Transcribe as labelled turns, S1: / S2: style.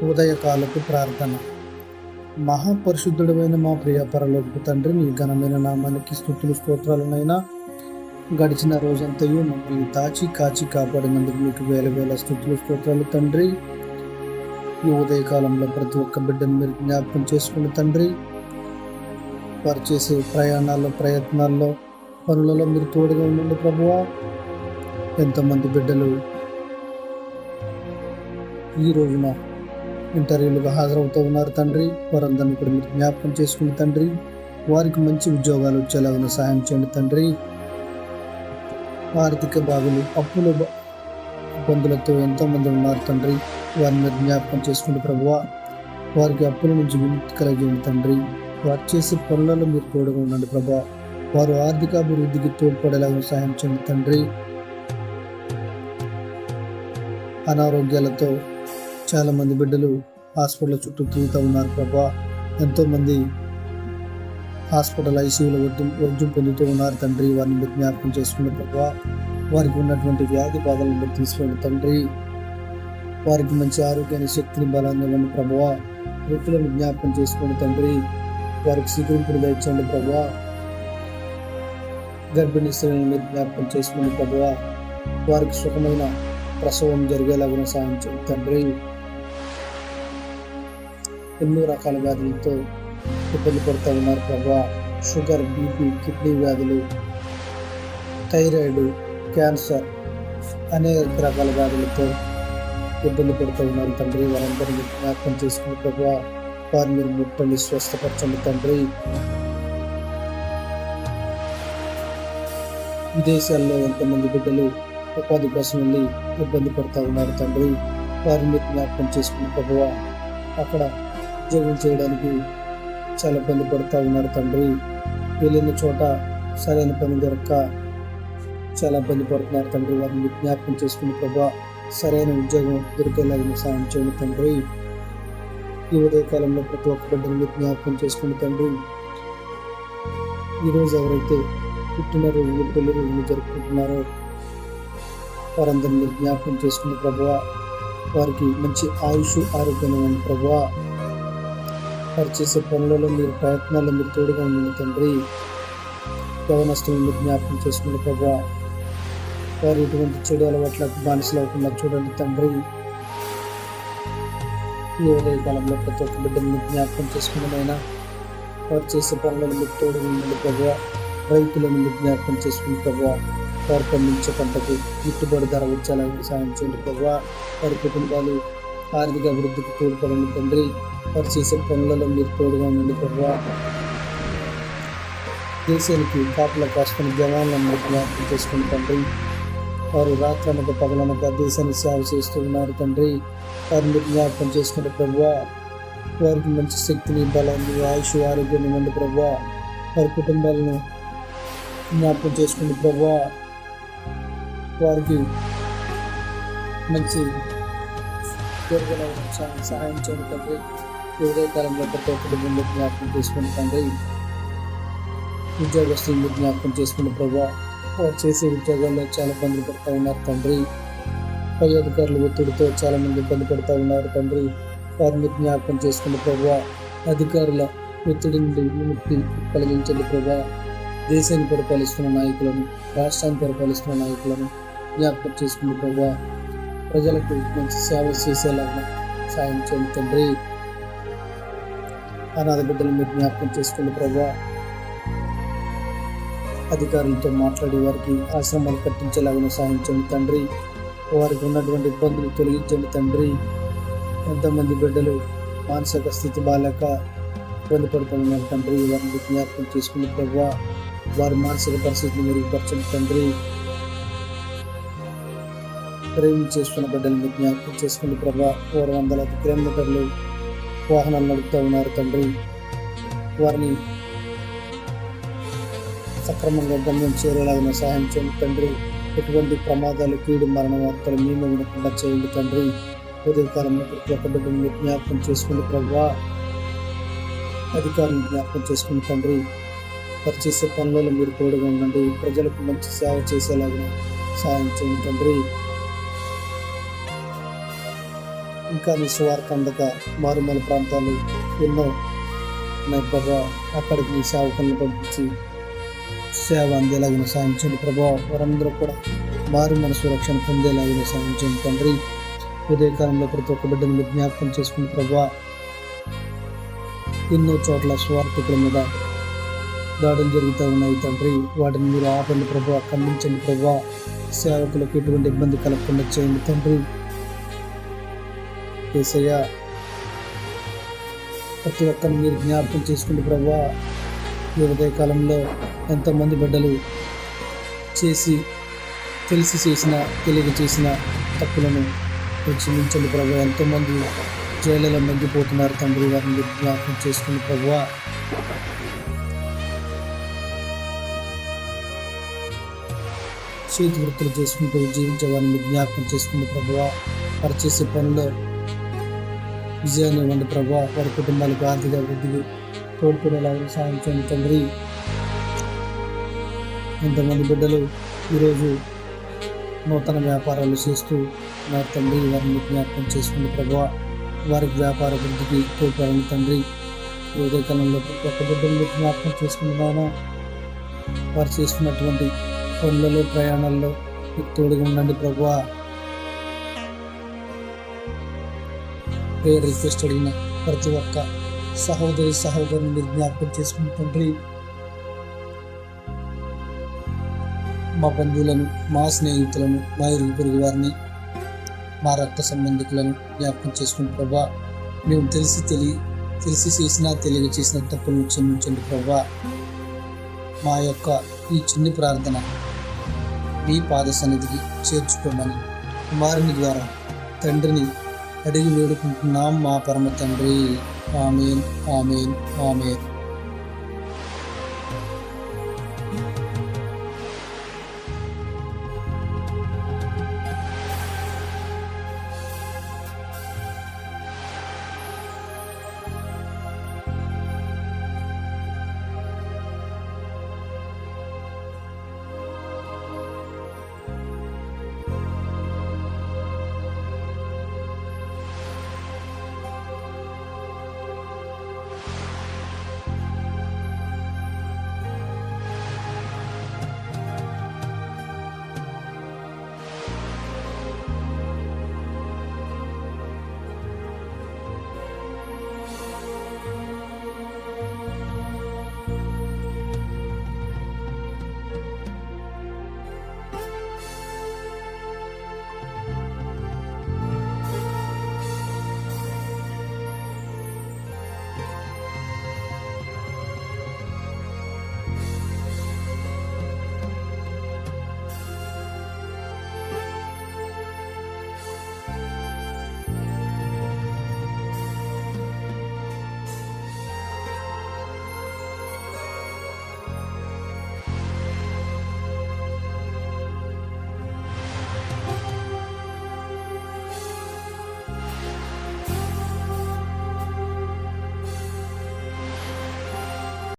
S1: ఉదయకాలపు ప్రార్థన. మహాపరిశుద్ధుడమైన మా ప్రియ పరలోకపు తండ్రి, నీ ఘనమైన నామానికి స్తుతులు స్తోత్రాలనైనా. గడిచిన రోజంతయు మమ్మల్ని దాచి కాచి కాపాడినందుకు మీకు వేల వేల స్తుతులు స్తోత్రాలు తండ్రి. ఈ ఉదయకాలంలో ప్రతి ఒక్క బిడ్డను మీరు జ్ఞాపకం చేసుకుని తండ్రి, వారు చేసే ప్రయాణాల్లో, ప్రయత్నాల్లో, పనులలో మీరు తోడుగా ఉండండి ప్రభువా. ఎంతోమంది బిడ్డలు ఈ రోజున ఇంటర్వ్యూలుగా హాజరవుతూ ఉన్నారు తండ్రి. వారందరినీ కూడా మీరు జ్ఞాపకం చేసుకుని తండ్రి, వారికి మంచి ఉద్యోగాలు వచ్చేలాగా సహాయం చేయండి తండ్రి. ఆర్థిక బాధలు, అప్పుల ఇబ్బందులతో ఎంతోమంది ఉన్నారు తండ్రి. వారిని మీరు జ్ఞాపకం చేసుకుని ప్రభువా, వారికి అప్పుల నుంచి విముక్తి కలిగింది తండ్రి. వారు చేసే పనులలో మీరు తోడుగా ఉండండి ప్రభా. వారు ఆర్థిక అభివృద్ధికి తోడ్పడేలాగా సహాయం చేయండి తండ్రి. అనారోగ్యాలతో చాలా మంది బిడ్డలు హాస్పిటల్ చుట్టూ తిరుగుతూ ఉన్నారు ప్రభా. ఎంతోమంది హాస్పిటల్ ఐసీయూలో వైద్యం పొందుతూ ఉన్నారు తండ్రి. వారిని మీరు జ్ఞాపకం చేసుకున్న ప్రభా. వారికి ఉన్నటువంటి వ్యాధి బాధలను మీరు తీసుకుని తండ్రి. వారికి మంచి ఆరోగ్యాన్ని, శక్తిని, బలాన్ని ఇవ్వండి ప్రభువా. వృత్తులను జ్ఞాపకం చేసుకుని తండ్రి. వారికి శీఘ్రింపుడు దయచేయండి ప్రభువా. గర్భిణీ స్త్రీలను మీరు జ్ఞాపకం చేసుకుని ప్రభువా. వారికి సుఖమైన ప్రసవం జరిగేలాగా సాయం చేయండి తండ్రి. ఎన్నో రకాల వ్యాధులతో ఇబ్బంది పడుతూ ఉన్నారు ప్రభా. షుగర్, బీపీ, కిడ్నీ వ్యాధులు, థైరాయిడ్, క్యాన్సర్, అనేక రకాల వ్యాధులతో ఇబ్బంది పడుతూ ఉన్నారు తండ్రి. వారందరినీ జ్ఞాపకం చేసుకుని ప్రభా. వారిని మీరు ముట్టండి, స్వస్థపరచండి తండ్రి. విదేశాల్లో ఎంతమంది బిడ్డలు ఉపాధి కోసం వెళ్ళి ఇబ్బంది పడుతూ ఉన్నారు తండ్రి. వారిని మీరు జ్ఞాపకం చేసుకుని ప్రభువా. అక్కడ ఉద్యోగం చేయడానికి చాలా ఇబ్బంది పడుతూ ఉన్నారు తండ్రి. వెళ్ళిన చోట సరైన పని దొరక్క చాలా ఇబ్బంది పడుతున్నారు తండ్రి. వారిని జ్ఞాపకం చేసుకుని ప్రభా. సరైన ఉద్యోగం దొరికేలాగా సాయం చేయండి తండ్రి. ఈ ఉదయకాలంలో ప్రతి ఒక్క బిడ్డను మీరు జ్ఞాపకం చేసుకుని తండ్రి. ఈరోజు ఎవరైతే పుట్టినరోజులు, పెళ్లి రోజులు జరుపుకుంటున్నారో వారందరినీ మీరు జ్ఞాపకం చేసుకుని ప్రభువా. వారికి మంచి ఆయుష్, ఆరోగ్యం ఇవ్వండి ప్రభువా. వారు చేసే పనులలో మీరు, ప్రయత్నాల్లో మీరు తోడుగా ఉండండి తండ్రి. యవనస్తులను మీరు జ్ఞాపకం చేసుకుని ప్రభువా. వారు ఎటువంటి చెడు అలవాట్లకు బానిసలు అవ్వకుండా చూడండి తండ్రి. ఈ ఉదయకాలంలో ప్రతి ఒక్క బిడ్డను జ్ఞాపకం చేసుకున్నైనా వారు చేసే పనులను మీరు తోడుగా ఉండండి ప్రభువా. రైతులను మీరు జ్ఞాపకం చేసుకుని ప్రభువా. వారు పండించే పంటకు గిట్టుబాటు ధర వచ్చేలాగా సాయం చేయండి ప్రభువా. వారి కుటుంబాలు ఆర్థిక అభివృద్ధికి తోడ్పడండి తండ్రి. వారు చేసే పనులలో మీరు తోడుగా ఉండండి ప్రభువా. దేశానికి కాపుల కాసుకుని జవాన్లను మీరు జ్ఞాపకం చేసుకుని తండ్రి. వారు రాత్రనక పగలనక దేశాన్ని సేవ చేస్తూ ఉన్నారు తండ్రి. వారిని జ్ఞాపకం చేసుకుని ప్రభువా. వారికి మంచి శక్తిని, బలాన్ని, ఆయుష్, ఆరోగ్యాన్ని ఇవ్వండి ప్రభువా. వారి కుటుంబాలను జ్ఞాపకం చేసుకుని ప్రభువా. వారికి మంచి సహాయం చేయండి తండ్రి. ఉదయకాలంలో ప్రతి ఒక్కటి ముందు జ్ఞాపకం చేసుకుని తండ్రి. ఉద్యోగస్తులను జ్ఞాపకం చేసుకుని ప్రభువా. వారు చేసే ఉద్యోగాల్లో చాలా ఇబ్బందులు పడుతూ ఉన్నారు తండ్రి. పై అధికారుల ఒత్తిడితో చాలా మంది ఇబ్బంది పడుతూ ఉన్నారు తండ్రి. వారిని జ్ఞాపకం చేసుకుని ప్రభువా. అధికారుల ఒత్తిడి నుండి విముక్తి కలిగించండి ప్రభువా. దేశాన్ని పరిపాలిస్తున్న నాయకులను, రాష్ట్రాన్ని పరిపాలిస్తున్న నాయకులను జ్ఞాపకం చేసుకుని ప్రభువా. ప్రజలకు మంచి సేవ చేసేలాగా సాయం చేయండి తండ్రి. అనాథ బిడ్డలు మీరు జ్ఞాపకం చేసుకుని ప్రభువా. అధికారులతో మాట్లాడి వారికి ఆశ్రమాలు కట్టించేలాగా సాయం చేయండి తండ్రి. వారికి ఉన్నటువంటి ఇబ్బందులు తొలగించండి తండ్రి. ఎంతమంది బిడ్డలు మానసిక స్థితి బాగాలేక ఇబ్బంది పడుతున్నారు తండ్రి. వారిని జ్ఞాపకం చేసుకుని ప్రభువా. వారి మానసిక పరిస్థితిని మెరుగుపరచండి తండ్రి. డ్రైవింగ్ చేస్తున్న బిడ్డలు మీరు జ్ఞాపకం చేసుకుని ప్రభా. 400 కిలోమీటర్లు వాహనాలు నడుపుతూ ఉన్నారు తండ్రి. వారిని సక్రమంగా గమ్యం చేరేలాగా సహాయం చేయండి తండ్రి. ఎటువంటి ప్రమాదాలు, కీడు, మరణ వార్తలు మేము వినకుండా చేయండి తండ్రి. ఉదయకాలంలో ప్రతి ఒక్క బిడ్డను మీరు జ్ఞాపకం చేసుకుని ప్రభువా. అధికారులను జ్ఞాపకం చేసుకుని తండ్రి. వారు చేసే పనులలో మీరు తోడుగా ఉండండి. ప్రజలకు మంచి సేవ చేసేలాగా సహాయం చేయండి తండ్రి. ఇంకా నీ సువార్త అందక మారుమూల ప్రాంతాలు ఎన్నో ఉన్నాయి ప్రభా. అక్కడికి నీ సేవకులను పంపించి సేవ అందేలాగిన సాధించండి ప్రభా. వారందరూ కూడా మారు మన సురక్షణ పొందేలాగిన సాధించండి తండ్రి. ఉదయకాలంలో ప్రతి ఒక్క బిడ్డను మీరు జ్ఞాపకం చేసుకుని ప్రభా. ఎన్నో చోట్ల స్వార్థకుల మీద దాడులు జరుగుతూ ఉన్నాయి తండ్రి. వాటిని మీరు ఆపండి ప్రభా, ఖండించండి ప్రభా. సేవకులకు ఎటువంటి ఇబ్బంది కలగకుండా చేయండి తండ్రి. యేసయ్య, ప్రతి ఒక్కరిని మీరు జ్ఞాపకం చేసుకుంటే ప్రభా. ఈ ఉదయకాలంలో ఎంతోమంది బిడ్డలు తెలిసి చేసిన తెలియక చేసిన తప్పులను క్షమించండి ప్రభా. ఎంతోమంది జైళ్ళలో మగ్గిపోతున్నారు తండ్రి. వారిని జ్ఞాపకం చేసుకుని ప్రభా. చేతి వృత్తులు చేసుకుంటూ జీవించే వారిని జ్ఞాపకం చేసుకుని ప్రభా. వారు చేసే పనుల్లో విజయాన్ని ఇవ్వండి ప్రభా. వారి కుటుంబాలకు ఆర్థిక అభివృద్ధికి తోడ్పడేలాగా సాధించండి తండ్రి. ఎంతమంది బిడ్డలు ఈరోజు నూతన వ్యాపారాలు చేస్తూ వారి తండ్రి. వారిని జ్ఞాపకం చేసుకుని ప్రభా. వారికి వ్యాపార అభివృద్ధికి తోడ్పడండి తండ్రి. ఈ ఉదయకాలంలో ప్రతి ఒక్క బిడ్డలు జ్ఞాపకం చేసుకున్నాను. వారు చేసుకున్నటువంటి పనులలో ప్రయాణాల్లో తోడుగా ఉండండి ప్రభా. ప్రేయర్ రిక్వెస్ట్ అడిగిన ప్రతి ఒక్క సహోదరిని మీరు జ్ఞాపకం చేసుకుని తండ్రి. మా బంధువులను, మా స్నేహితులను, మా ఇరుగు పొరుగు వారిని, మా రక్త సంబంధికులను జ్ఞాపకం చేసుకుని ప్రభా. మేము తెలిసి చేసినా తెలియక చేసిన తప్పులను క్షమించండి ప్రభా. మా యొక్క ఈ చిన్ని ప్రార్థన మీ పాద సన్నిధికి చేర్చుకోమని కుమారుని ద్వారా తండ్రిని అడిగి వేడుకుంటున్నాం మా పరమ తండ్రి. ఆమేన్, ఆమేన్, ఆమేన్.